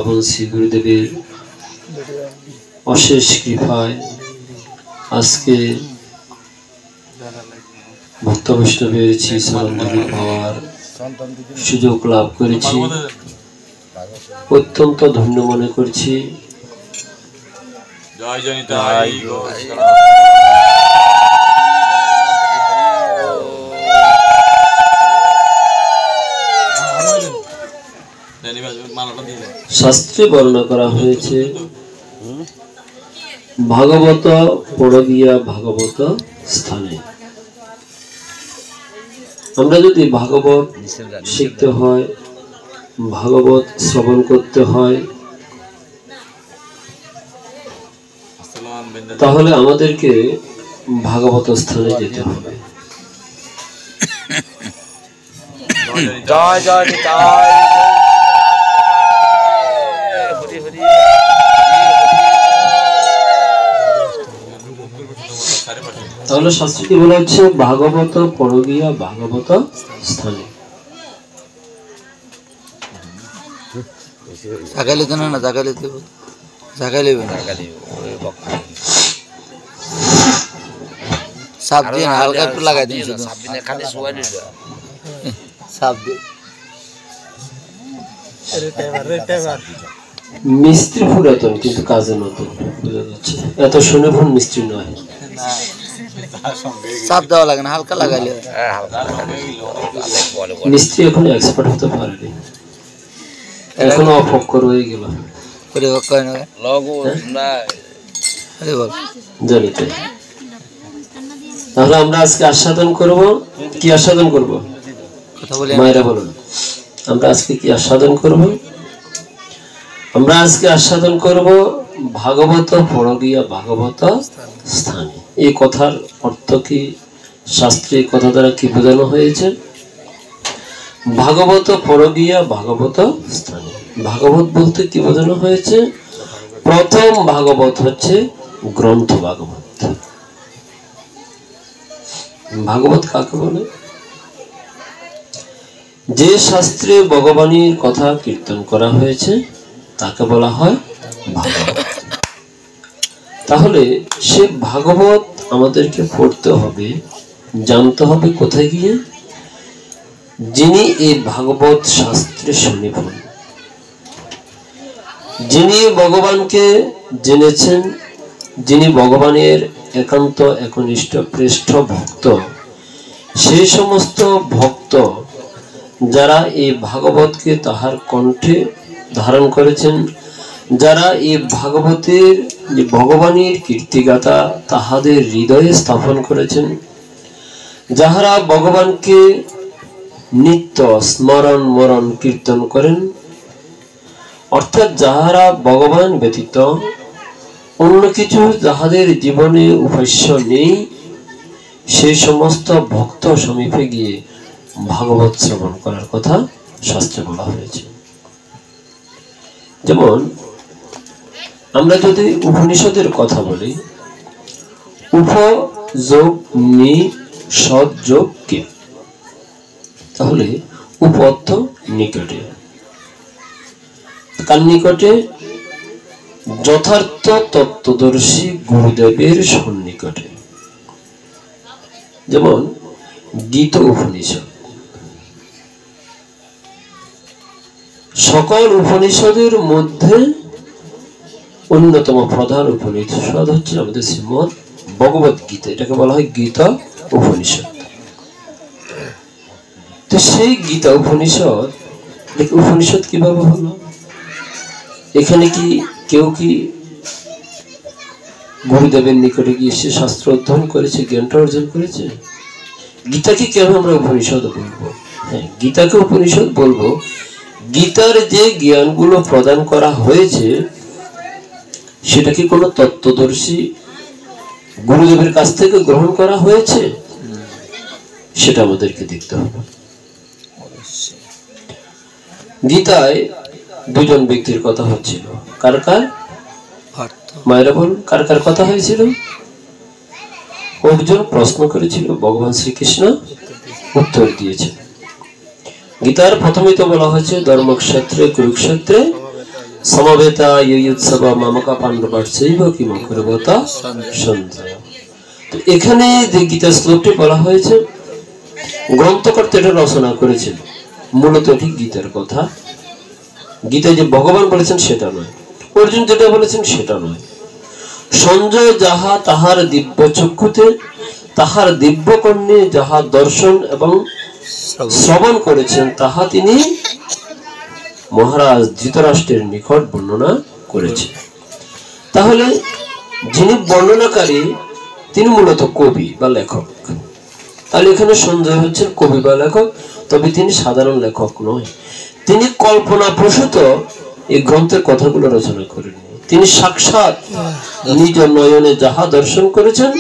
এবং শ্রী গুরুদেবের অশেষ কৃপায় আজকে ভক্ত বৈষ্ণবের শ্রীচরণধুলি পাওয়ার সুযোগ লাভ করেছি। অত্যন্ত ধন্য মনে করছি। শাস্ত্রে বর্ণনা করা হয়েছে ভাগবত পড়গিয়া ভাগবত স্থানে। আমরা যদি ভাগবত শিখতে হয়, ভাগবত শ্রবণ করতে হয়, তাহলে আমাদেরকে ভাগবত স্থানে যেতে হবে। জয় জয় জয়। তাহলে শাস্ত্রে কি বলা হচ্ছে? ভাগবত পড়গিয়া ভাগবত স্থানে। জাগাইলে তো না, জাগাইলে তো জাগাইলে সাপ দিয়ে হালকা একটু লাগাই দিন, শুধু সাপ দিয়ে। মিস্ত্রি পুরাতন কিন্তু কাজে নতুন, বোঝা যাচ্ছে। এত শুনে ভুল মিস্ত্রি নয়। সাপ দেওয়া লাগে না, হালকা লাগাইলে। মিস্ত্রি এখন এক্সপার্ট হতে পারেনি, এখনো অপক্ষ রয়ে গেল। জানি তো। তাহলে আমরা আজকে আস্বাদন করব। কি আস্বাদন করব? মায়েরা বলুন, আমরা আজকে কি আস্বাদন করব? আমরা আজকে আস্বাদন করব ভাগবত পড়গিয়া ভাগবত স্থানে। এই কথার অর্থ কি? শাস্ত্রে কথা দ্বারা কি বোঝানো হয়েছে? ভাগবত পড়গিয়া ভাগবত স্থানে। ভাগবত বলতে কি বোঝানো হয়েছে? প্রথম ভাগবত হচ্ছে গ্রন্থ ভাগবত। ভাগবত কাকে বলে? যে শাস্ত্রে ভগবানের কথা কীর্তন করা হয়েছে তাকে বলা হয় ভাগবত। তাহলে সে ভাগবত আমাদেরকে পড়তে হবে, জানতে হবে কোথায় গিয়ে? যিনি এই ভাগবত শাস্ত্রে সুনিপুণ, যিনি ভগবানকে জেনেছেন, যিনি ভগবানের একান্ত একনিষ্ঠ শ্রেষ্ঠ ভক্ত, সেই সমস্ত ভক্ত যারা এই ভাগবতকে তাহার কণ্ঠে ধারণ করেছেন, যারা এই ভাগবতের যে ভগবানের কীর্তিগাথা তাহাদের হৃদয়ে স্থাপন করেছেন, যাহারা ভগবানকে নিত্য স্মরণ মরণ কীর্তন করেন, অর্থাৎ যাহারা ভগবান ব্যতীত অন্য কিছু যাহাদের জীবনে উপাস্য নেই, সেই সমস্ত ভক্ত সমীপে গিয়ে ভাগবত শ্রবণ করার কথা শাস্ত্রে বলা হয়েছে। যেমন আমরা যদি উপনিষদের কথা বলি, উপ যোগ নি সৎ যোগ কে, তাহলে উপ অর্থ নিকটে। কার নিকটে? যথার্থ তত্ত্বদর্শী গুরুদেবের সন্নিকটে। যেমন গীত উপনিষদ, সকল উপনিষদের মধ্যে অন্যতম প্রধান উপনিষদ হচ্ছে আমাদের শ্রীমদ ভগবত গীতা। এটাকে বলা হয় গীতা উপনিষদ। তো সেই গীতা উপনিষদ, উপনিষদ কিভাবে হলো? এখানে কি কেউ কি গুরুদেবের নিকটে গিয়ে সে শাস্ত্র অধ্যয়ন করেছে, জ্ঞানটা অর্জন করেছে? গীতাকে কেন আমরা উপনিষদ বলবো? হ্যাঁ, গীতাকে উপনিষদ বলবো। গীতার যে জ্ঞানগুলো প্রদান করা হয়েছে সেটা কি কোনো তত্ত্বদর্শী গুরুদেবের কাছ থেকে গ্রহণ করা হয়েছে? সেটা আমাদেরকে দেখতে হবে। গীতায় দুজন ব্যক্তির কথা হচ্ছিল। কার কার? মায়েরা বলুন, কার কার কথা হয়েছিল? অর্জুন প্রশ্ন করেছিল, ভগবান শ্রীকৃষ্ণ উত্তর দিয়েছেন। গীতার প্রথমেই তো বলা হয়েছে ধর্মক্ষেত্রে কুরুক্ষেত্রে সমবেতা ইয়ুৎসব মামকা পাণ্ডবার্চৈব কিম কুর্বত সঞ্জয়। তো এখানে যে গীতা শ্লোকটি বলা হয়েছে, গ্রন্থকর্তা এটা রচনা করেছেন, মূলত এটি গীতার কথা। গীতায় যে ভগবান বলেছেন সেটা নয়, অর্জুন যেটা বলেছেন সেটা নয়। সঞ্জয় যাহা তাহার দিব্য চক্ষুতে, তাহার দিব্য কর্ণে যাহা দর্শন এবং শ্রবণ করেছেন, তাহা তিনি মহারাজ ধৃতরাষ্ট্রের নিকট বর্ণনা করেছেন। তাহলে যিনি বর্ণনাকারী তিনি মূলত কবি বা লেখক। তাহলে এখানে সঞ্জয় হচ্ছেন কবি বা লেখক, তবে তিনি সাধারণ লেখক নয়। তিনি কল্পনা প্রসূত এই গ্রন্থের কথাগুলো রচনা করেননি। তিনি সাক্ষাৎ নিজ নয়নে যাহা দর্শন করেছেন,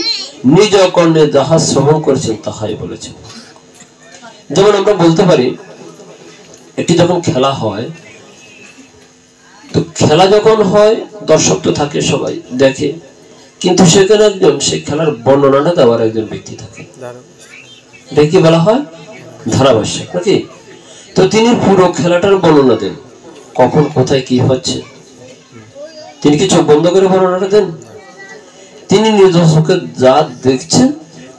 নিজ কর্ণে যাহা শ্রবণ করেছেন তাহাই বলেছেন। যেমন আমরা বলতে পারি, একটি যখন খেলা হয়, তো খেলা যখন হয় দর্শক তো থাকে, সবাই দেখে, কিন্তু সেখানে একজন সেই খেলার বর্ণনাটা দেওয়ার একজন ব্যক্তি থাকে, এটা কি বলা হয়? ধারাভাষ্যক নাকি? তো তিনি পুরো খেলাটার বর্ণনা দেন, কখন কোথায় কি হচ্ছে। তিনি কি চোখ বন্ধ করে বর্ণনাটা দেন? তিনি নিজ চোখে যা দেখছেন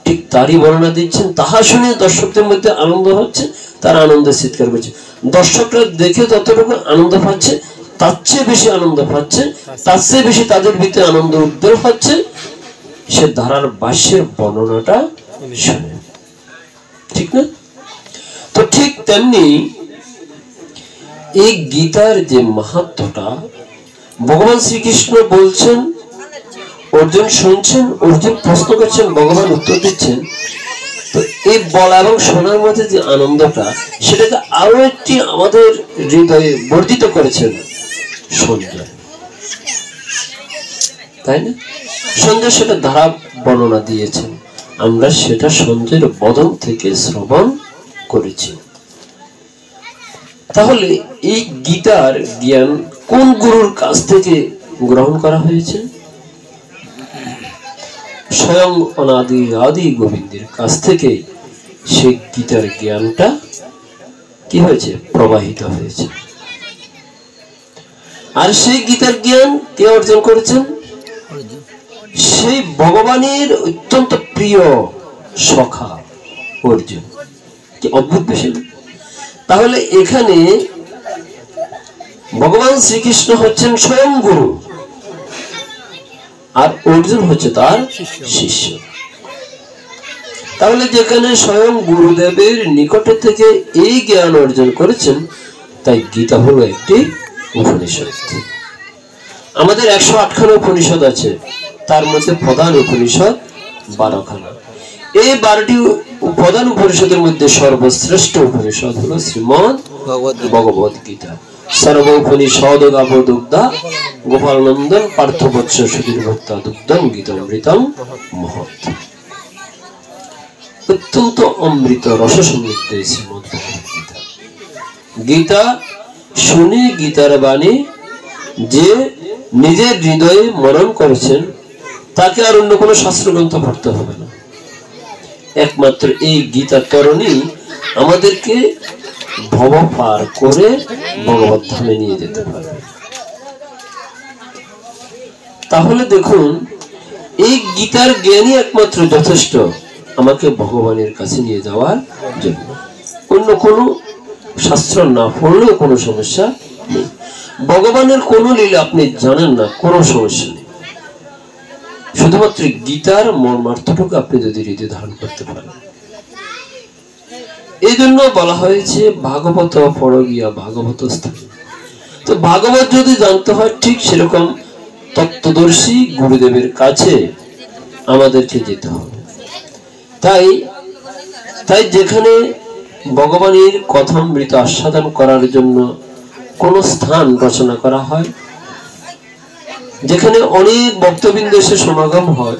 ঠিক তারই বর্ণনা দিচ্ছেন। তাহা শুনে দর্শকদের মধ্যে আনন্দ হচ্ছে, তারা আনন্দে চিৎকার করছে। দর্শকরা দেখে যতটুকু আনন্দ পাচ্ছে তার চেয়ে বেশি আনন্দ পাচ্ছে, তার চেয়ে বেশি তাদের ভিতরে আনন্দ উদ্বেগ হচ্ছে সে ধারার ভাষ্যের বর্ণনাটা শুনে, ঠিক না? তো ঠিক তেমনি এই গীতার যে মাহাত্ম্যটা ভগবান শ্রীকৃষ্ণ বলছেন, অর্জুন শুনছেন, অর্জুন প্রশ্ন করছেন, ভগবান উত্তর দিচ্ছেন। তো এই বলা এবং শোনার মধ্যে যে আনন্দটা, সেটাকে আরো একটি আমাদের হৃদয়ে বর্ধিত করেছেন সঞ্জয়, তাই না? সঞ্জয় সেটা ধারা বর্ণনা দিয়েছেন, আমরা সেটা সঞ্জয়ের বদন থেকে শ্রবণ করেছি। তাহলে এই গীতার জ্ঞান কোন গুরুর কাছ থেকে গ্রহণ করা হয়েছে? স্বয়ং অনাদি আদি গোবিন্দের কাছ থেকে সেই গীতার জ্ঞানটা কি হয়েছে? প্রবাহিত হয়েছে। আর সেই গীতার জ্ঞান কে অর্জন করেছেন? সেই ভগবানের অত্যন্ত প্রিয় সখা অর্জুন। কি অদ্ভুত বিষয়! তাহলে এখানে ভগবান শ্রীকৃষ্ণ হচ্ছেন স্বয়ং গুরু, আর অর্জুন হচ্ছে তার শিষ্য। তাহলে যেখানে স্বয়ং গুরুদেবের নিকট থেকে এই জ্ঞান অর্জন করেছেন, তাই গীতা হলো একটি উপনিষদ। আমাদের 108খানা উপনিষদ আছে, তার মধ্যে প্রধান উপনিষদ 12খানা। এই 12টি প্রধান উপনিষদের মধ্যে সর্বশ্রেষ্ঠ উপনিষদ হলো শ্রীমদ্ ভগবদ গীতা। সর্ব উপনিষদ গাবদুগ্ধা গোপালনন্দন পার্থবৎস সুধীর ভক্তা দুগ্ধম গীতামৃতম মহৎ। অত্যন্ত অমৃত রস সমৃদ্ধ শ্রীমদ্ ভগবদ গীতা। গীতা শুনে গীতার বাণী যে নিজের হৃদয়ে মনন করেছেন, তাকে আর অন্য কোনো শাস্ত্রগ্রন্থ পড়তে হবে না। একমাত্র এই গীতা তরণী আমাদেরকে ভব পার করে ভগবত ধামে নিয়ে যেতে পারে। তাহলে দেখুন, এই গীতার জ্ঞানই একমাত্র যথেষ্ট আমাকে ভগবানের কাছে নিয়ে যাওয়ার জন্য। অন্য কোনো শাস্ত্র না পড়লেও কোনো সমস্যা নেই। ভগবানের কোনো লীলা আপনি জানেন না, কোনো সমস্যা নেই। শুধুমাত্র গীতার মর্মার্থটুকু আপনি যদি হৃদয়ে ধারণ করতে পারেন। এই জন্য বলা হয়েছে ভাগবত পড় গিয়া ভাগবত স্থান। তো ভাগবত যদি জানতে হয়, ঠিক সেরকম তত্ত্বদর্শী গুরুদেবের কাছে আমাদেরকে যেতে হবে। তাই যেখানে ভগবানের কথামৃত আস্বাদন করার জন্য কোন স্থান রচনা করা হয়, যেখানে অনেক ভক্তবৃন্দ এসে সমাগম হয়,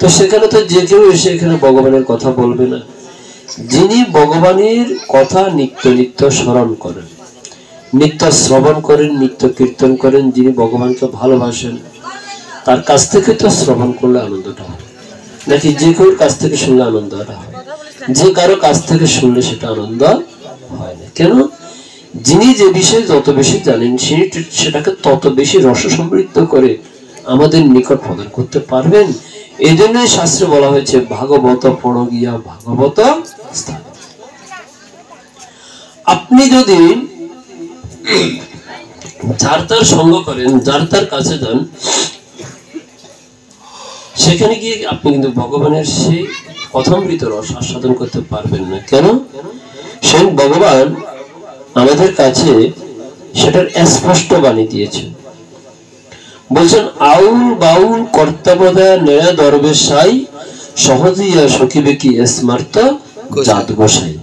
তো সেখানে তো যে কেউ এসে এখানে ভগবানের কথা বলবে না। যিনি ভগবানের কথা নিত্য নিত্য স্মরণ করেন, নিত্য শ্রবণ করেন, নিত্য কীর্তন করেন, যিনি ভগবানকে ভালোবাসেন, তার কাছ থেকে তো শ্রবণ করলে আনন্দটা হয় নাকি যে কেউ কাছ থেকে শুনলে আনন্দটা হয়? যে কারো কাছ থেকে শুনলে সেটা আনন্দ হয় না। কেন? যিনি যে বিষয়ে যত বেশি জানেন সেটাকে তত বেশি রস সমৃদ্ধ করে আমাদের নিকট প্রদান করতে পারবেন। এই জন্যই শাস্ত্রে বলা হয়েছে ভাগবত পড় গিয়া ভাগবত স্থান। আপনি যদি যার তার সঙ্গ করেন, যার তার কাছে যান, সেখানে গিয়ে আপনি কিন্তু ভগবানের সেই কথামৃত রস আস্বাদন করতে পারবেন না। কেন? স্বয়ং ভগবান আমাদের কাছে সেটার স্পষ্ট বাণী দিয়েছেন। বলছেন আউল বাউল কর্তাবদা নেয়া দরবে সাই সহজিয়া সখিবে কি স্মার্ত জাত গোসাই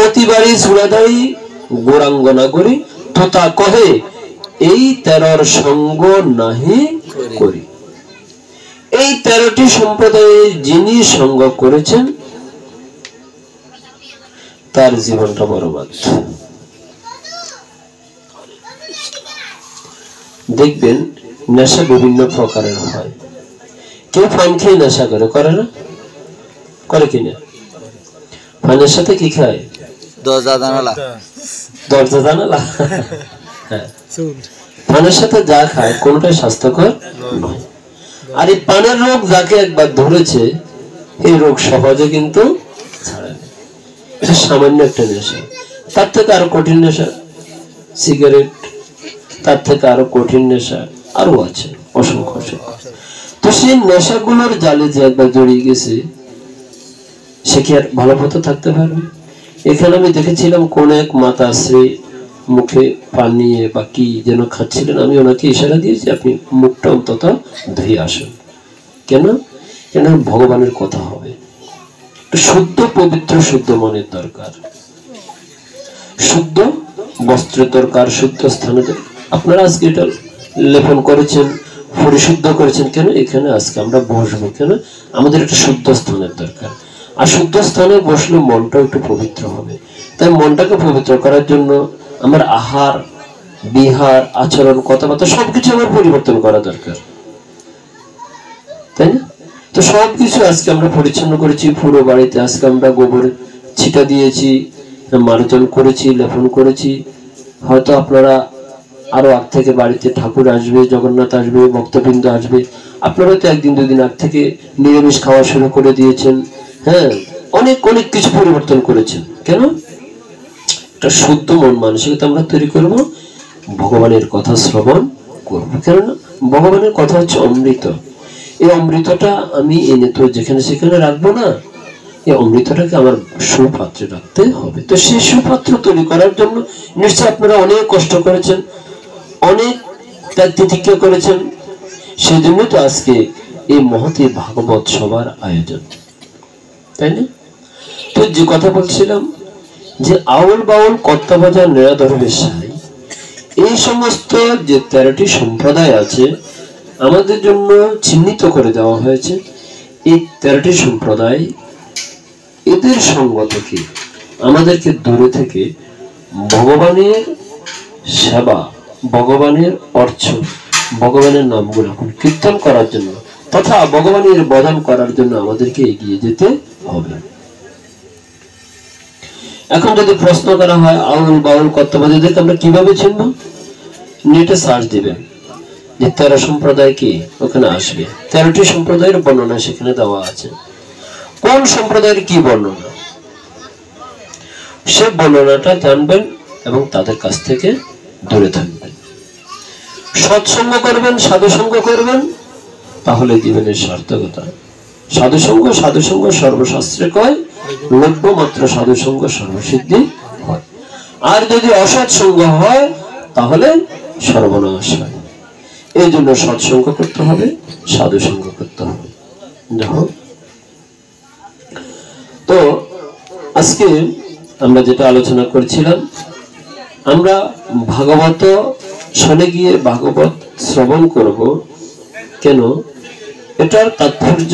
অতিবারী চূড়াদারি গোরাঙ্গনা করি তোতা কহে এই 13 সঙ্গ নাহি করি। এই 13টি সম্প্রদায়ে যিনি সঙ্গ করেছেন তার জীবনটা বরবাদ। দেখবেন নেশা বিভিন্ন প্রকারের হয়। কেউ পান খেয়ে নেশা করে না? করে কিনা? পানের সাথে কি খায়? দরজা জানালা। হ্যাঁ, পানের সাথে যা খায় কোনটাই স্বাস্থ্যকর নয়। আর এই পানের রোগ যাকে একবার ধরেছে এই রোগ সহজে কিন্তু ছাড়ে না। সামান্য একটা নেশা, তার থেকে আরো কঠিন নেশা সিগারেট, তার থেকে আরো কঠিন নেশা আরো আছে অসংখ্য। তো সেই নেশাগুলোর জালে যে একবার জড়িয়ে গেছে সে কি আর ভালো পথে থাকতে পারবে? এখানে আমি দেখেছিলাম কোন এক মাতাশ্রী মুখে পান নিয়ে বা কি যেন খাচ্ছিলেন। আমি ওনাকে ইশারা দিয়েছি আপনি মুখটা অন্তত ধুয়ে আসুন। কেন? কেন ভগবানের কথা হবে। শুদ্ধ পবিত্র শুদ্ধ মনের দরকার, শুদ্ধ বস্ত্রের দরকার, শুদ্ধ স্থানে। আপনারা আজকে এটা লেপন করেছেন, পরিশুদ্ধ করেছেন কেন? এখানে আজকে আমরা বসবো কেন? আমাদের একটা শুদ্ধ স্থানের দরকার। আর শুদ্ধ স্থানে বসলে মনটা একটু পবিত্র হবে। তাই মনটাকে পবিত্র করার জন্য আমার আহার বিহার আচরণ কথাবার্তা সবকিছু আমার পরিবর্তন করা দরকার, তাই না? তো সবকিছু আজকে আমরা পরিচ্ছন্ন করেছি। পুরো বাড়িতে আজকে আমরা গোবর ছিটা দিয়েছি, মার্জন করেছি, লেপন করেছি। হয়তো আপনারা আরো আগ থেকে বাড়িতে ঠাকুর আসবে, জগন্নাথ আসবে, ভক্তবৃন্দ আসবে, আপনারা তো একদিন দুদিন আগ থেকে নিরামিষ খাওয়া শুরু করে দিয়েছেন। হ্যাঁ, অনেক অনেক কিছু পরিবর্তন করেছেন। কেন? একটা শুদ্ধ মন মানসিকতা আমরা তৈরি করব, ভগবানের কথা শ্রবণ করব। কেননা ভগবানের কথা হচ্ছে অমৃত। এই অমৃতটা আমি এনে তো যেখানে সেখানে রাখবো না, এই অমৃতটাকে আমার সুপাত্রে রাখতে হবে। তো সেই সুপাত্র তৈরি করার জন্য নিশ্চয় আপনারা অনেক কষ্ট করেছেন, অনেক ত্যাগ তিতিক্ষা করেছেন। সেই জন্য তো আজকে এই মহতী ভাগবত সভার আয়োজন, তাই না? তো যে কথা বলছিলাম যে আউল বাউল কর্তাবাজার নেড়াধর বেশাই, এই সমস্ত যে 13টি সম্প্রদায় আছে আমাদের জন্য চিহ্নিত করে দেওয়া হয়েছে। এই 13টি সম্প্রদায়, এদের সঙ্গ থেকে আমাদেরকে দূরে থেকে ভগবানের সেবা, ভগবানের অর্চন, ভগবানের নামগুলো কীর্তন করার জন্য তথা ভগবানের বদন করার জন্য আমাদেরকে এগিয়ে যেতে হবে। এখন যদি প্রশ্ন করা হয় আউল বাউল কর্তাবাজারদেরকে আমরা কিভাবে চিনব? নেটে সার্চ দিবেন যে 13 সম্প্রদায় কি, ওখানে আসবে 13টি সম্প্রদায়ের বর্ণনা সেখানে দেওয়া আছে। কোন সম্প্রদায়ের কি বর্ণনা, সে বর্ণনাটা জানবেন এবং তাদের কাছ থেকে দূরে থাকবেন। সৎসঙ্গ করবেন, সাধুসঙ্গ করবেন, তাহলে জীবনের সার্থকতা। সাধুসঙ্গ সর্বশাস্ত্রে কয় লভ্যমাত্র সাধুসঙ্গ সর্বসিদ্ধি হয়। আর যদি অসৎসঙ্গ হয় তাহলে সর্বনাশ হয়। এই জন্য সৎসঙ্গ করতে হবে, সাধুসঙ্গ করতে হবে। দেখো, তো আজকে আমরা যেটা আলোচনা করছিলাম, আমরা ভাগবত শুনে গিয়ে ভাগবত শ্রবণ করব কেন? এটার তাৎপর্য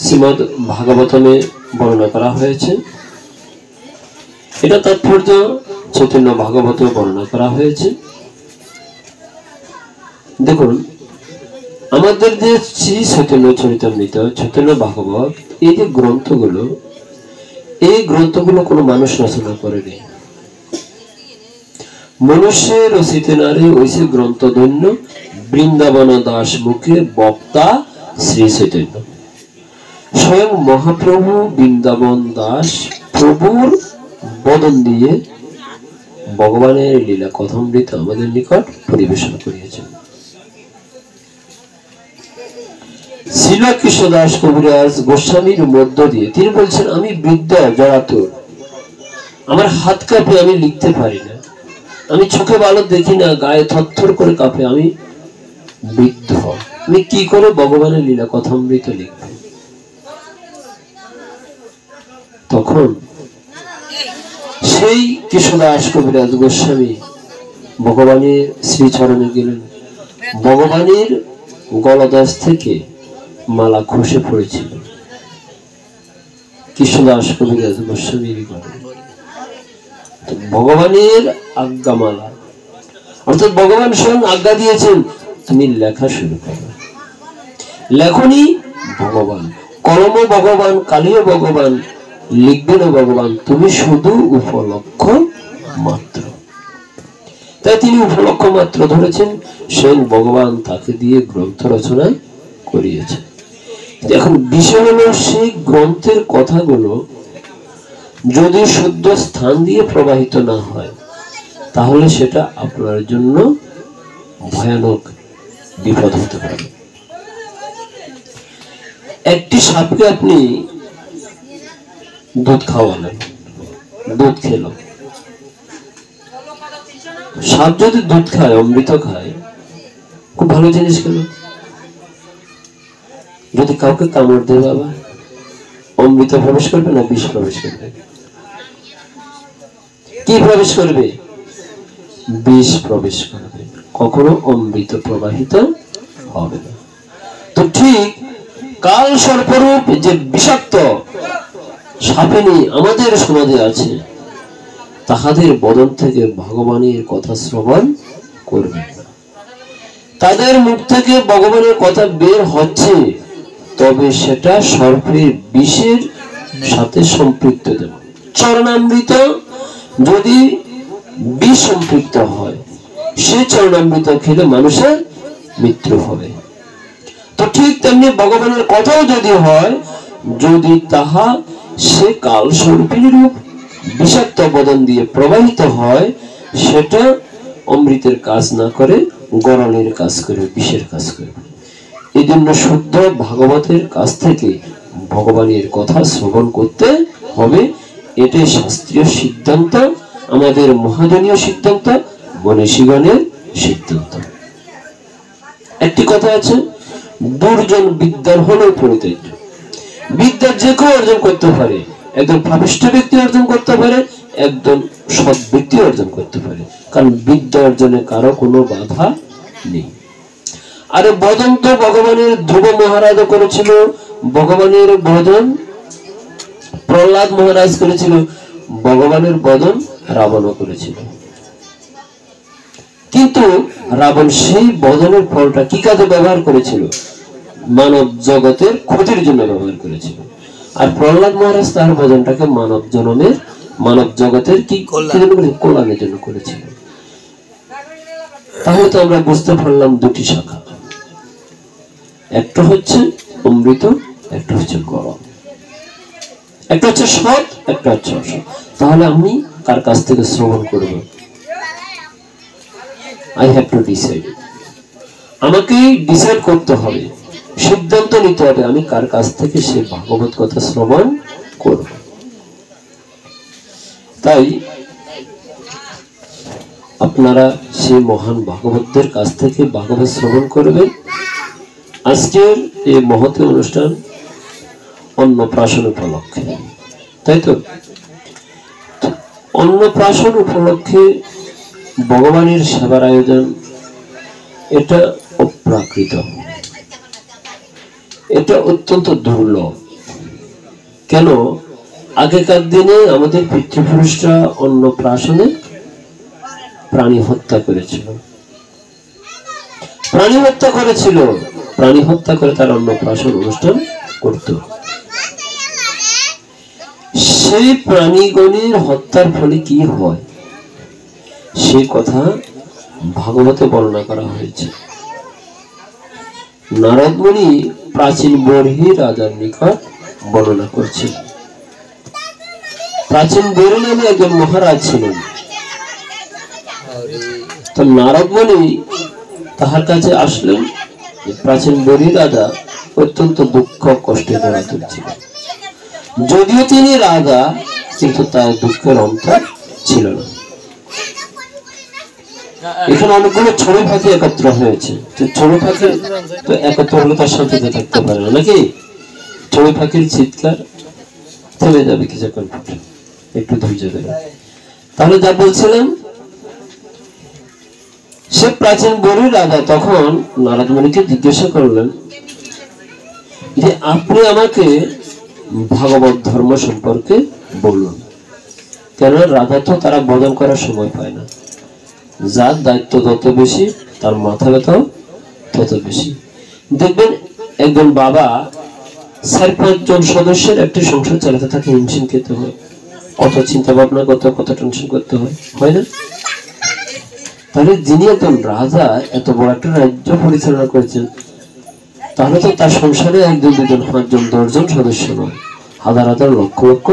শ্রীমদ ভাগবতমে বর্ণনা করা হয়েছে। এটা তাৎপর্য চৈতন্য ভাগবতে বর্ণনা করা হয়েছে। দেখুন, আমাদের যে শ্রী চৈতন্য চরিতামৃত, চৈতন্য ভাগবত, এই যে গ্রন্থগুলো, এই গ্রন্থগুলো কোনো মানুষ রচনা করেনি। মনুষ্যে রচিত নারে হইছে গ্রন্থ ধন্য, বৃন্দাবন দাস মুখে বক্তা শ্রী চৈতন্য। স্বয়ং মহাপ্রভু বৃন্দাবন দাস প্রভুর বদন দিয়ে ভগবানের লীলা কথামৃত আমাদের নিকট পরিবেশন করিয়েছেন। শ্রীল কৃষ্ণদাস কবিরাজ গোস্বামীর মধ্য দিয়ে তিনি বলছেন, আমি বৃদ্ধ জড়াতুর, আমার হাত কাঁপে, আমি লিখতে পারি না, আমি চোখে ভালো দেখি না, গায়ে থরথর করে কাঁপে, আমি বৃদ্ধ, আমি কি করে ভগবানের লীলা কথামৃত লিখব? তখন সেই কৃষ্ণদাস কবিরাজ গোস্বামী ভগবানের শ্রীচরণে গেলেন। ভগবানের গলদাস থেকে মালা খসে পড়েছিল কৃষ্ণদাস কবিরাজ গোস্বামীর গলে। ভগবানের আজ্ঞা মালা, অর্থাৎ ভগবান স্বয়ং আজ্ঞা দিয়েছেন তুমি লেখা শুরু করো। লেখনি ভগবান, কলম ভগবান, কালিও ভগবান, লিখবেন ভগবান, তুমি শুধু উপলক্ষ মাত্র। তাই তিনি উপলক্ষ মাত্র ধরেছেন, স্বয়ং ভগবান তাকে দিয়ে গ্রন্থ রচনা করিয়েছেন। এখন বিষয় হলো সেই গ্রন্থের কথাগুলো যদি শুদ্ধ স্থান দিয়ে প্রবাহিত না হয়, তাহলে সেটা আপনার জন্য ভয়ানক বিপদ হতে পারে। একটি সাপকে আপনি দুধ খাওয়ালেন, দুধ খেলো। সাপ যদি দুধ খায়, অমৃত খায়, খুব ভালো জিনিস খেলো। যদি কাউকে কামড় দেয়, বাবা, অমৃত প্রবেশ করবে না বিষ প্রবেশ করবে? কি প্রবেশ করবে? বিষ প্রবেশ করবে, কখনো অমৃত প্রবাহিত হবে না। তো ঠিক কাল সর্পরূপ যে বিষাক্ত সাপেনি আমাদের সমাজে আছে, তাহাদের বদন থেকে ভগবানের কথা শ্রবণ করবে না। তাদের মুখ থেকে ভগবানের কথা বের হচ্ছে, তবে সেটা সর্পের বিষের সাথে সম্পৃক্ত দেব। চরণামৃত যদি বিষ সম্পৃক্ত হয়, সে চরণামৃত খেলে মানুষের মৃত্যু হবে। তো ঠিক তেমনি ভগবানের কথাও যদি হয়, যদি তাহা সে কাল সর্পিনী রূপ বিষাক্ত বদন দিয়ে প্রবাহিত হয়, সেটা অমৃতের কাজ না করে গরণের কাজ করবে, বিষের কাজ করবে। এই জন্য শুদ্ধ ভাগবতের কাছ থেকে ভগবানের কথা শ্রবণ করতে হবে। এটাই শাস্ত্রীয় সিদ্ধান্ত, আমাদের মহাজনীয় সিদ্ধান্ত, মনীষীগণের সিদ্ধান্ত। একটি কথা আছে, দুর্জন বিদ্যার হলেও পরিত্যাজ্য। বিদ্যা যে কেউ অর্জন করতে পারে, একজন পাপিষ্ঠ ব্যক্তি অর্জন করতে পারে, একজন সৎ ব্যক্তি অর্জন করতে পারে, কারণ বিদ্যা অর্জনে কারো কোনো বাধা নেই। আরে বদন তো ভগবানের ধ্রুব মহারাজ করেছিল, ভগবানের বদন প্রহ্লাদ মহারাজ করেছিল, ভগবানের বদন রাবণও করেছিল। কিন্তু রাবণ সেই বদনের ফলটা কি কাজে ব্যবহার করেছিল? মানব জগতের ক্ষতির জন্য ব্যবহার করেছিল। আর প্রহ্লাদ মহারাজ তার বদনটাকে মানব জনমের, মানব জগতের কি কল্যাণের জন্য করেছিল। তাহলে তো আমরা বুঝতে পারলাম দুটি শাখা, একটা হচ্ছে অমৃত, একটা হচ্ছে গরম, একটা হচ্ছে সৎ, একটা হচ্ছে অসৎ। তাহলে আমি কার কাছ থেকে শ্রবণ করব? I have to decide. আমাকে ডিসাইড করতে হবে, সিদ্ধান্ত নিতে হবে, আমি কার কাছ থেকে সে ভাগবত কথা শ্রবণ করব। তাই আপনারা সেই মহান ভাগবতদের কাছ থেকে ভাগবত শ্রবণ করবেন। আজকের এই মহৎ অনুষ্ঠান অন্নপ্রাশন উপলক্ষে, তাই তো? অন্নপ্রাশন উপলক্ষে ভগবানের সেবার আয়োজন, এটা অপ্রাকৃত, এটা অত্যন্ত দুর্লভ। কেন? আগেকার দিনে আমাদের পিতৃপুরুষরা অন্নপ্রাশনে প্রাণী হত্যা করেছিল, প্রাণী হত্যা করেছিল, প্রাণী হত্যা করে তার অন্নপ্রাশন অনুষ্ঠান করত। সেই প্রাণীগণের হত্যার ফলে কি হয়? সেই কথা ভাগবতে বর্ণনা করা হয়েছে। নারদ মুনি প্রাচীন বর্হি রাজার নিকট বর্ণনা করছেন। প্রাচীন বর্হি নামে একজন মহারাজ ছিলেন। তো নারদ মুনি তাহার কাছে আসলেন। প্রাচীন বর্হি রাজা অত্যন্ত দুঃখ কষ্টে জড়াতুর ছিলেন। যদিও তিনি রাজা, কিন্তু তার দুঃখের অন্ত ছিল না। এখানে অনেকগুলো ছোট পাখি একত্র হয়েছে। ছোট পাখি তো একত্র হলে তার শান্তিতে থাকতে পারে না, নাকি? ছোট পাখির চিৎকার থেমে যাবে কিছুক্ষণ পরে, একটু ধৈর্য ধরে। তাহলে যা বলছিলাম, সে প্রাচীন বর্হি রাজা তখন নারদ মুনিকে জিজ্ঞাসা করলেন যে আপনি আমাকে ভাগবত ধর্ম সম্পর্কে বলুন। কেন রাজা তো তারা বদল করার সময় পায় না। যার দায়িত্ব তত বেশি, তার মাথা ব্যথাও তত বেশি। দেখবেন একজন বাবা 4-5 জন সদস্যের একটি সংসার চালাতে থাকে, হিমশিম খেতে হয়, কত চিন্তা ভাবনা করতে হয়, কত টেনশন করতে হয়, হয় না? তাহলে যিনি একজন রাজা, এত বড় একটা রাজ্য পরিচালনা করেছেন, তাহলে তো তার সংসারে 1-2 জন 5 জন 10 জন সদস্য নয়, হাজার হাজার লক্ষ লক্ষ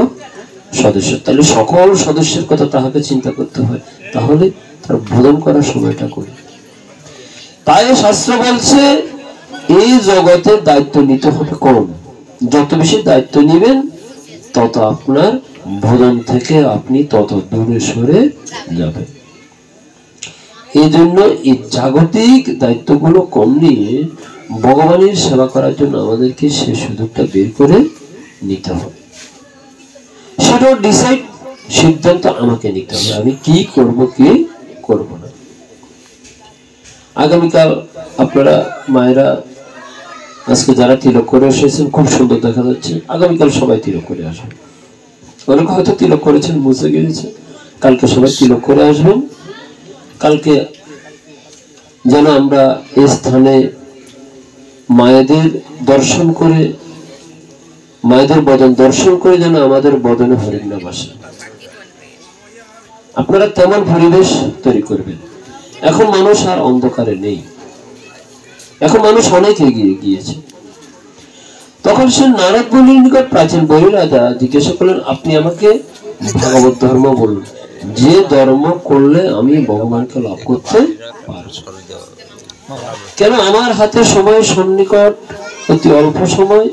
সদস্য। তাহলে সকল সদস্যের কথা তাহাকে চিন্তা করতে হয়। তাহলে তার বোধন করার সময়টা করি। তাই শাস্ত্র বলছে এই জগতে দায়িত্ব নিতে হবে কম। যত বেশি দায়িত্ব নিবেন, তত আপনার বোধন থেকে আপনি তত দূরে সরে যাবেন। এই জন্য এই জাগতিক দায়িত্বগুলো কম নিয়ে ভগবানের সেবা করার জন্য আমাদেরকে সে সুযোগটা বের করে নিতে হবে। সেটাও সিদ্ধান্ত আমাকে নিতে হবে, আমি কি করব কি করব না। আগামীকাল আপনারা মায়েরা আজকে যারা তিলক করে এসেছেন, খুব সুন্দর দেখা যাচ্ছে। আগামীকাল সবাই তিলক করে আসবেন। অনেকে হয়তো তিলক করেছেন, মুছে গিয়েছে। কালকে সবাই তিলক করে আসবেন। কালকে যেন আমরা এই স্থানে মায়েদের দর্শন করে, মায়েদের বদন দর্শন করে যেন আমাদের বদনে হরিণ নাম আসে। আপনারা তেমন পরিবেশ তৈরি করবেন। এখন মানুষ আর অন্ধকারে নেই, এখন মানুষ অনেক এগিয়ে গিয়েছে। তখন সে নারদ মুনির নিকট প্রাচীন বর্হি রাজা জিজ্ঞাসা করলেন, আপনি আমাকে ভাগবত ধর্ম বলুন, যে ধর্ম করলে আমি ভগবানকে লাভ করতে পারব। কেন আমার হাতে সময় সন্নিকট, অতি অল্প সময়।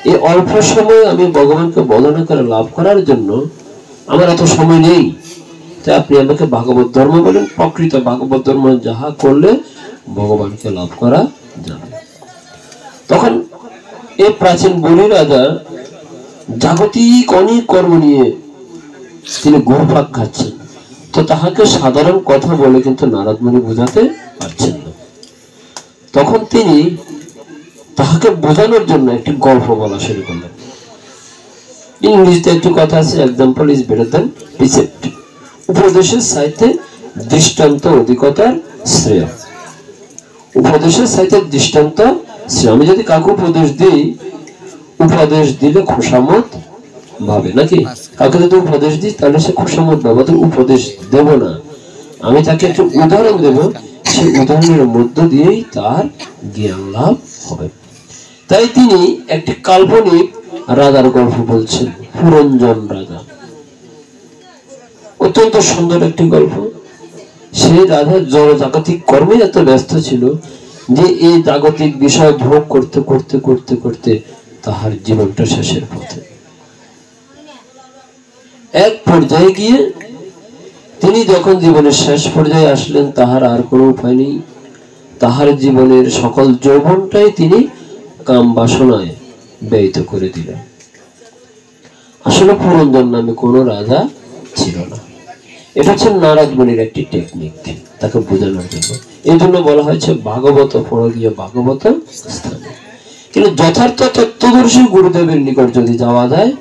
এই অল্প সময় আমি ভগবানকে বর্ণনা করে লাভ করার জন্য আমার এত সময় নেই। তাই আপনি আমাকে ভাগবত ধর্ম বলেন। প্রকৃত ভাগবত ধর্ম যাহা করলে ভগবানকে লাভ করা যাবে। তখন এই প্রাচীন বর্হি রাজা জাগতিক অনেক কর্ম নিয়ে তিনি ঘুরপাক খাচ্ছেন। তো তাহাকে সাধারণ কথা বলে কিন্তু নারদ মুনি বোঝাতে পারছেন না। তখন তিনি তাহাকে বোঝানোর জন্য একটি গল্প বলা শুরু করলেন। ইংরেজিতে একটি কথা আছে, example is better than precept. উপদেশের সাথে দৃষ্টান্ত অধিকতার শ্রেয়। উপদেশের সাথে দৃষ্টান্ত শ্রেয়। আমি যদি কাউকে উপদেশ দিই, উপদেশ দিলে খোসামত ভাবে, নাকি? কাউকে যদি উপদেশ দিই তাহলে সে খোসামত ভাবে, উপদেশ দেব না। আমি তাকে একটু উদাহরণ দেব, সেই উদাহরণের মধ্য দিয়েই তার জ্ঞান লাভ হবে। তাই তিনি একটি কাল্পনিক রাজার গল্প বলছেন, পুরঞ্জন রাজা। অত্যন্ত সুন্দর একটি গল্প। সেই রাজা জড়জাগতিক কর্মে এত ব্যস্ত ছিল যে এই জাগতিক বিষয় ভোগ করতে করতে করতে করতে তাহার জীবনটা শেষের পথে। এক পর্যায়ে গিয়ে তিনি যখন জীবনের শেষ পর্যায়ে আসলেন, তাহার আর কোনো উপায় নেই। তাহার জীবনের সকল যৌবনটাই তিনি কাম বাসনায় ব্যয়িত করে দিলেন। আসলে পুরঞ্জন নামে কোনো রাজা ছিল না। এটা হচ্ছে নারদ মুনির একটি টেকনিক, তাকে বোঝানোর জন্য। এই জন্য বলা হয়েছে ভাগবত পড়িয়া ভাগবত স্থানে। কিন্তু যথার্থ তত্ত্বদর্শী গুরুদেবের নিকট যদি যাওয়া যায়,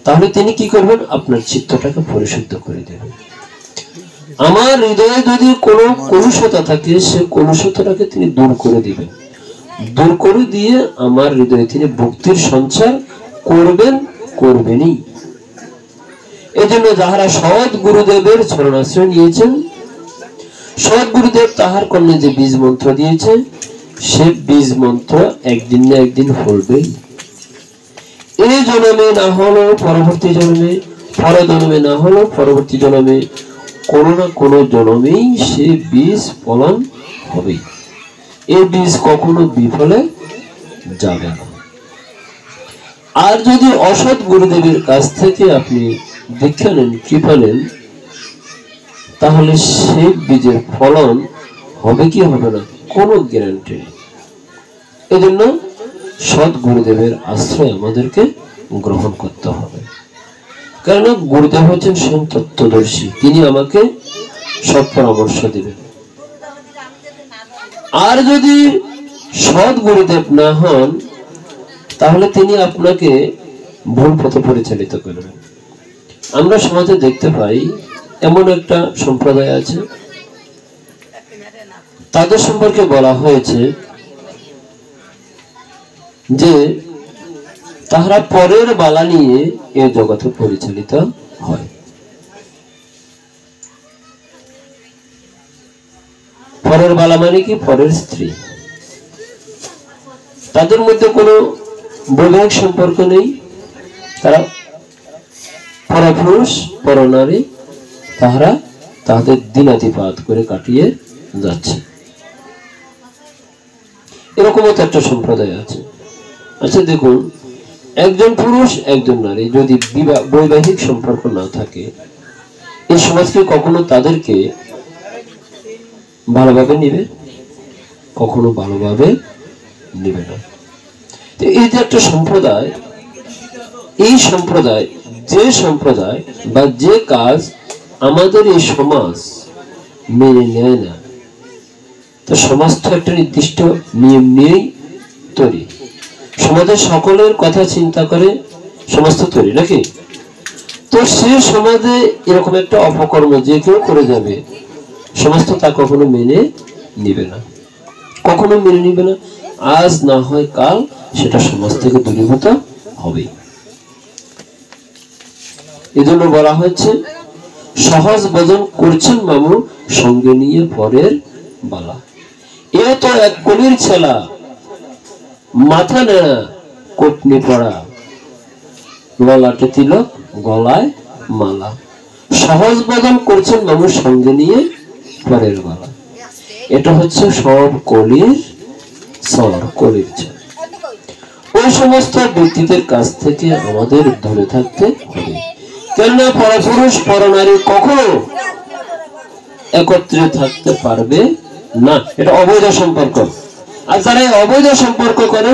তাহলে তিনি কি করবেন? আপনার চিত্তটাকে পরিশুদ্ধ করে দেবেন। আমার হৃদয়ে যদি কোনো কলুষতা থাকে, সে কলুষতাটাকে তিনি দূর করে দিবেন। দূর করে দিয়ে আমার হৃদয়ে তিনি ভক্তির সঞ্চার করবেন, করবেনই। এই জন্য যাহারা সৎ গুরুদেবের শরণাশ্রয় নিয়েছেন, সৎ গুরুদেব তাহার কর্ণে যে বীজ মন্ত্র দিয়েছে, সে বীজ মন্ত্র একদিন না একদিন ফলবেই। এই জন্মে না হলো পরবর্তী জন্মে, পর জন্মে না হলো পরবর্তী জন্মে, কোনো না কোনো জন্মেই সে বীজ ফলন হবে। এই বীজ কখনো বিফলে যাবে না। আর যদি অসৎ গুরুদেবের কাছ থেকে আপনি দীক্ষা নেন, কৃপা নেন, তাহলে সে বীজের ফলন হবে কি হবে না কোনো গ্যারান্টি নেই। এজন্য সৎ গুরুদেবের আশ্রয় আমাদেরকে গ্রহণ করতে হবে। কারণ গুরুদেব হচ্ছেন স্বয়ং তত্ত্বদর্শী, তিনি আমাকে সৎ পরামর্শ দিবেন। আর যদি সৎ গুরুদেব না হন, তাহলে তিনি আপনাকে ভুল পথে পরিচালিত করবেন। আমরা সমাজে দেখতে পাই এমন একটা সম্প্রদায় আছে, তাদের সম্পর্কে বলা হয়েছে যে তাহারা পরের বালা নিয়ে এ জগতে পরিচালিত হয়। পরের বালা মানে কি? পরের স্ত্রী। তাদের মধ্যে কোনো বৈবাহিক সম্পর্ক নেই, তারা পরপুরুষ পরনারী, তাহারা তাদের দিনাতিপাত করে কাটিয়ে যাচ্ছে। এরকম একটা সম্প্রদায় আছে। আচ্ছা দেখুন, একজন পুরুষ একজন নারী যদি বৈবাহিক সম্পর্ক না থাকে, এই সমাজকে কখনো তাদেরকে ভালোভাবে নিবে? কখনো ভালোভাবে নিবে না। এই যে একটা সম্প্রদায়, এই সম্প্রদায়, যে সম্প্রদায় বা যে কাজ আমাদের এই সমাজ মেনে নেয় না, তো সমাজ তো একটা নির্দিষ্ট নিয়ম নিয়েই তৈরি। সমাজের সকলের কথা চিন্তা করে সমাজ তো তৈরি, নাকি? তো সে সমাজে এরকম একটা অপকর্ম যে কেউ করে যাবে, সমাজ তো তা কখনো মেনে নিবে না, কখনো মেনে নিবে না। আজ না হয় কাল সেটা সমাজ থেকে দূরীভূত হবে। এজন্য বলা হচ্ছে, সহজ ভজন করছেন মামু, সঙ্গে নিয়ে পরের বালা। এ তো এক কলির ছেলা, মাথা নেড়া কোটনি পড়া, গলাতে তিলক গলায় মালা। সহজ ভজন করছেন মামু, সঙ্গে নিয়ে পরের বালা। এটা হচ্ছে সব কলির সর, কলির ছেলা। ওই সমস্ত ব্যক্তিদের কাছ থেকে আমাদের দূরে থাকতে হবে। কেননা পরপুরুষ পরনারী কখনো একত্রে থাকতে পারবে না, এটা অবৈধ সম্পর্ক। আর যারা অবৈধ সম্পর্ক করে,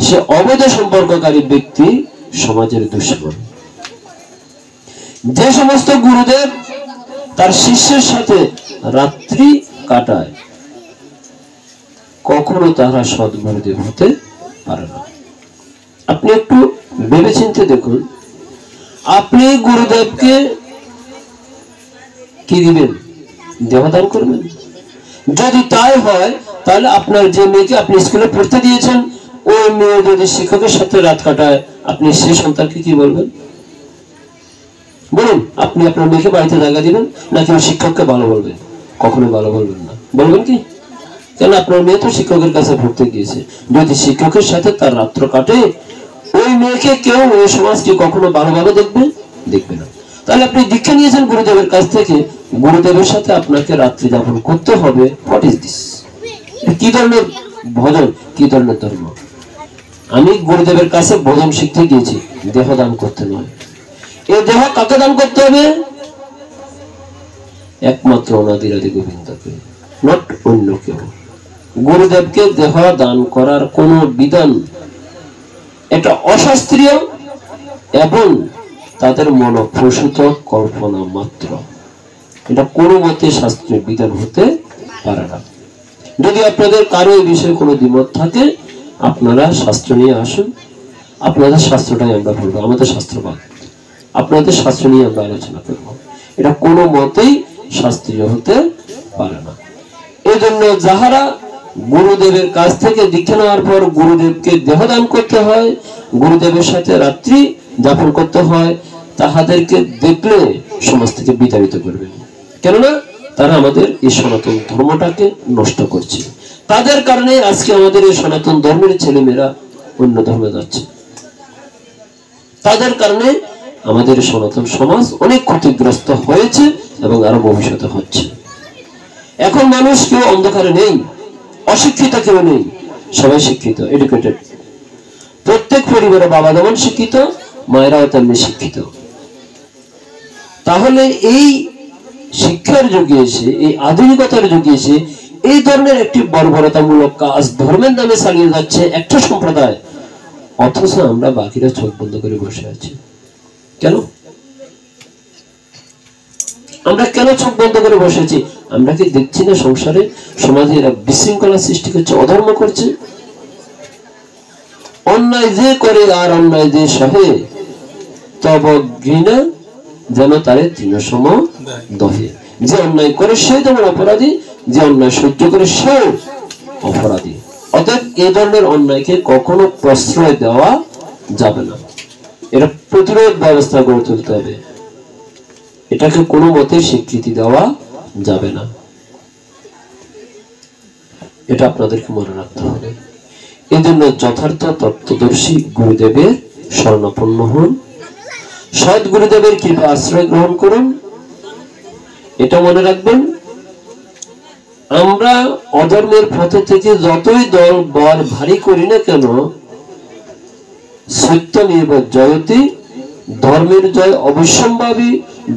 সে অবৈধ সম্পর্ককারী ব্যক্তি সমাজের দুশ্মন। যে সমস্ত গুরুদেব তার শিষ্যের সাথে রাত্রি কাটায়, কখনো তারা সৎ গুরুদেব হতে পারে না। আপনি একটু ভেবেচিন্তে দেখুন, আপনি গুরুদেবকে কি দিবেন? দেহদান করবেন? যদি তাই হয়, তাহলে আপনার যে মেয়েকে আপনি স্কুলে পড়তে দিয়েছেন, ওই মেয়ে যদি শিক্ষকের সাথে রাত কাটায়, আপনি সেই সন্তানকে কি বলবেন? বলুন, আপনি আপনার মেয়েকে বাড়িতে জায়গা দিবেন নাকি ওই শিক্ষককে ভালো বলবেন? কখনো ভালো বলবেন না। বলবেন কি? কেন? আপনার মেয়ে তো শিক্ষকের কাছে পড়তে গিয়েছে। যদি শিক্ষকের সাথে তার রাত্র কাটে, ওই মেয়েকে কেউ ওই সমাজকে কখনো ভালোভাবে দেখবে না। তাহলে আপনি দীক্ষা নিয়েছেন গুরুদেবের কাছ থেকে, গুরুদেবের সাথে আপনাকে রাত্রি যাপন করতে হবে। What is this? কি ধরনের ভজন, কি ধরনের ধর্ম? আমি গুরুদেবের কাছে ভজন শিখতে গিয়েছি, দেহ দান করতে নয়। এই দেহ কাকে দান করতে হবে? একমাত্র অনাদিরাদি গোবিন্দকে, নট অন্য কেউ। গুরুদেবকে দেহ দান করার কোন বিধান, এটা অশাস্ত্রীয় এবং তাদের মনোপ্রসূত কল্পনা মাত্র। এটা কোনো মতে শাস্ত্রীয় বিধান হতে পারে না। যদি আপনাদের কারো এই বিষয়ে কোনো দ্বিমত থাকে, আপনারা শাস্ত্র নিয়ে আসুন, আপনাদের শাস্ত্রটাই আমরা বলবো, আমাদের শাস্ত্রবাদ, আপনাদের শাস্ত্র নিয়ে আমরা আলোচনা করবো। এটা কোনো মতেই শাস্ত্রীয় হতে পারে না। এই জন্য যাহারা গুরুদেবের কাছ থেকে দীক্ষা নেওয়ার পর গুরুদেবকে দেহদান করতে হয়, গুরুদেবের সাথে রাত্রি যাপন করতে হয়, তাহাদেরকে দেখলে সমাজ থেকে বিতাড়িত করবেন। কেননা তারা আমাদের এই সনাতন ধর্মটাকে নষ্ট করছে। তাদের কারণে আজকে আমাদের এই সনাতন ধর্মের ছেলেমেয়েরা অন্য ধর্মে যাচ্ছে। তাদের কারণে আমাদের সনাতন সমাজ অনেক ক্ষতিগ্রস্ত হয়েছে এবং আরো ভবিষ্যতে হচ্ছে। এখন মানুষ কেউ অন্ধকারে নেই, অশিক্ষিত কেউ নেই, সবাই শিক্ষিত, এডুকেটেড। প্রত্যেক পরিবারে বাবা যেমন শিক্ষিত, মায়েরাও তেমনি শিক্ষিত। তাহলে এই শিক্ষার যুগে এসে, এই আধুনিকতার যুগে এসে এই ধরনের একটি বর্বরতামূলক কাজ ধর্মের নামে চালিয়ে যাচ্ছে একটা সম্প্রদায়, অথচ আমরা বাকিরা চোখ বন্ধ করে বসে আছি। কেন আমরা কেন চোখ বন্ধ করে বসেছি? আমরা কি দেখছি না সংসারে সমাজে এরা বিশৃঙ্খলা সৃষ্টি করছে, অধর্ম করছে? অন্যায় যে করে আর অন্যায় যে সহে, তব ঘৃণা যেন তারে তৃণসম দহে। যে অন্যায় করে সে যেমন অপরাধী, যে অন্যায় সহ্য করে সে অপরাধী। অতএব এই ধরনের অন্যায়কে কখনো প্রশ্রয় দেওয়া যাবে না, এটা প্রতিরোধ ব্যবস্থা গড়ে তুলতে হবে, এটাকে কোনো মতে স্বীকৃতি দেওয়া যাবে না। এটা আপনাদেরকে মনে রাখতে হবে। এই জন্য যথার্থ তত্ত্বদর্শী গুরুদেবের শরণাপন্ন হন, সৎ গুরুদেবের কৃপা আশ্রয় গ্রহণ করুন। এটা মনে রাখবেন, আমরা অধর্মের পথে থেকে যতই দল বল ভারী করি না কেন, সত্যমেব জয়তি, ধর্মের জয় অবশ্যম্ভাবী।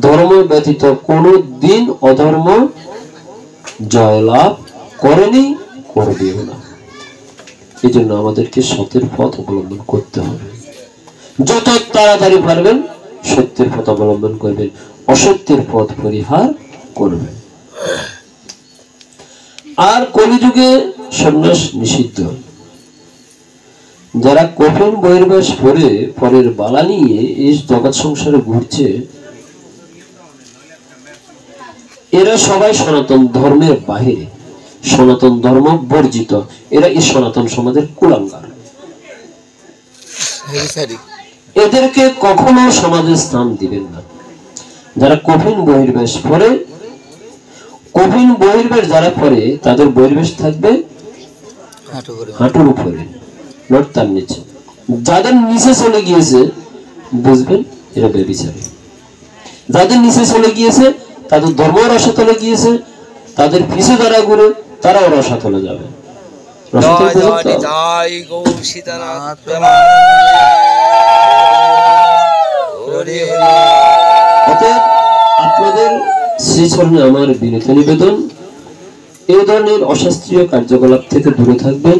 ধর্ম ব্যতীত কোনো দিন অধর্ম জয়লাভ করেনি, করবেও না। এই জন্য আমাদেরকে সত্যের পথ অবলম্বন করতে হবে। যত তাড়াতাড়ি পারবেন সত্যের পথ অবলম্বন করবেন, অসত্যের পথ পরিহার করবেন। আর কলিযুগে সন্ন্যাস নিষিদ্ধ। যারা কঠিন বহির্বাস পরে পরের বালা নিয়ে এই জগৎ সংসারে ঘুরছে, এরা সবাই সনাতন ধর্মের বাহিরে, সনাতন ধর্ম বর্জিত। এরা এই সনাতন সমাজের কুলাঙ্গার। এদেরকে কখনো সমাজে স্থান দিবেন না। যারা কঠিন বহির্বাস পরে, কঠিন বহির্বাস যারা পরে, তাদের বহির্বাস থাকবে হাঁটুর উপরে, নট তার নিচে। যাদের নিচে চলে গিয়েছে বুঝবেন এরা বেবিচারী। যাদের নিচে চলে গিয়েছে তাদের ধর্ম রসাতলে গিয়েছে, তাদের পিছে যারা ঘুরে তারাও রসাতলে যাবে। আপনাদের শ্রীচরণে আমার বিনীত নিবেদন, এই ধরনের অশাস্ত্রীয় কার্যকলাপ থেকে দূরে থাকবেন,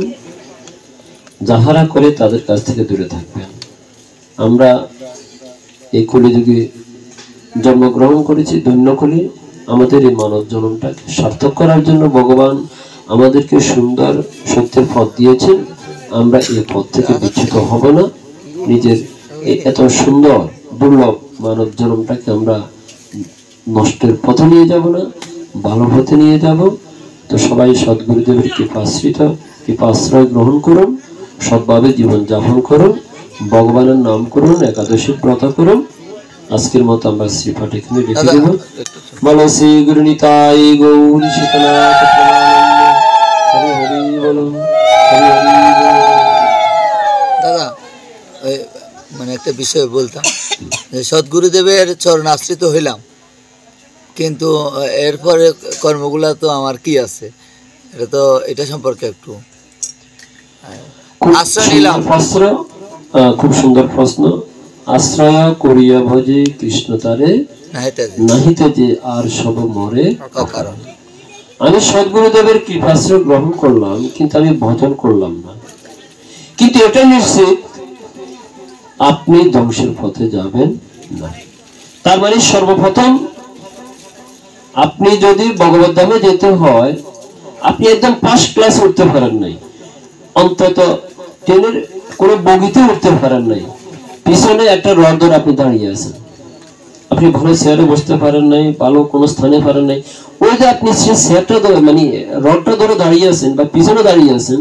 যাহারা করে তাদের কাছ থেকে দূরে থাকবেন। আমরা এই কলিযুগে জন্মগ্রহণ করেছি, ধন্য কলি। আমাদের এই মানব জন্মটাকে সার্থক করার জন্য ভগবান আমাদেরকে সুন্দর সত্যের পথ দিয়েছেন। আমরা এই পথ থেকে বিচ্যুত হব না, নিজের এত সুন্দর দুর্লভ মানব জন্মটাকে আমরা নষ্টের পথে নিয়ে যাব না, ভালো পথে নিয়ে যাব। তো সবাই সদ্গুরুদেবের কৃপা আশ্রয় গ্রহণ করুন, সৎভাবে জীবন যাপন করুন, ভগবানের নাম করুন, একাদশী ব্রত করুন। আজকের মতো আমরা শ্রীপাঠ এখানে রেখে দেব। বলো শ্রী গুরু নিতাই গৌর সীতানাথ হরি হরি বলুন, হরি হরি দাদা। মানে একটা বিষয় বলতাম, যে সদ্গুরুদেবের চরণ আশ্রিত হইলাম, কিন্তু এরপরে কর্মগুলা তো আমার কি আছে, এটা তো এটা সম্পর্কে একটু আশ্রয় নিলাম। খুব সুন্দর প্রশ্ন। আশ্রয় করিয়া ভজে কৃষ্ণ তারে, নাহিতে যে আর সব মরে অকারণ। আমি সদ্গুরুদেবের কৃপাশ্রয় গ্রহণ করলাম, কিন্তু আমি ভজন করলাম না। কিন্তু এটা নিশ্চিত আপনি ধ্বংসের পথে যাবেন না। তার মানে সর্বপ্রথম আপনি যদি ভগবত ধামে যেতে হয়, আপনি একদম ফার্স্ট ক্লাস উঠতে পারেন নাই, অন্তত ট্রেনের কোনো বগিতে উঠতে পারেন নাই, পিছনে একটা রড ধরে আপনি দাঁড়িয়ে আছেন, আপনি ভালো চেয়ারে বসতে পারেন নাই, ভালো কোনো স্থানে পারেন নাই, ওই যে আপনি চেয়ারটা ধরে মানে রডটা ধরে দাঁড়িয়ে আছেন বা পিছনে দাঁড়িয়ে আছেন,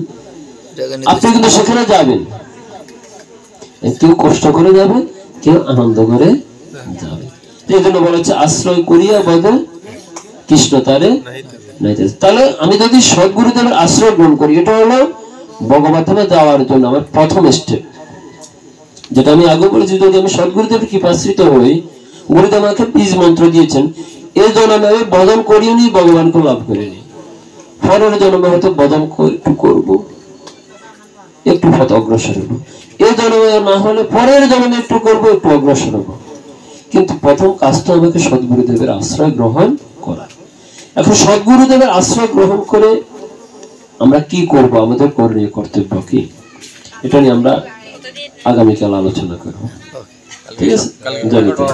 আপনি কিন্তু সেখানে যাবেন। কেউ কষ্ট করে যাবে, কেউ আনন্দ করে যাবে। এই জন্য বলা হচ্ছে আশ্রয় করিয়া বদে কৃষ্ণ তারে নাইতেছে। তাহলে আমি যদি সদ্গুরুদেবের আশ্রয় গ্রহণ করি, এটা হলো ভগবতধামে যাওয়ার জন্য আমার প্রথম স্টেপ। যেটা আমি আগে বলেছি, যদি আমি সদ্গুরুদেবের কৃপাশ্রিত হই, গুরুদেব আমাকে বীজ মন্ত্র দিয়েছেন, এই জন্মে আমি বদন করিও নি, ভগবানকে লাভ করিনি, পরের জন্মে হয়তো বদন একটু করবো, একটু পথ অগ্রসর হবো, এই জন্মে না হলে পরের জন্মে একটু করবো, একটু অগ্রসর হবো। কিন্তু প্রথম কাজটা আমাকে সদ্গুরুদেবের আশ্রয় গ্রহণ করা। এখন সদ্গুরুদেবের আশ্রয় গ্রহণ করে আমরা কি করব, আমাদের করণীয় কর্তব্য কি, এটা নিয়ে আমরা আগামীকাল আলোচনা করব। ঠিক আছে, জয় গুরু।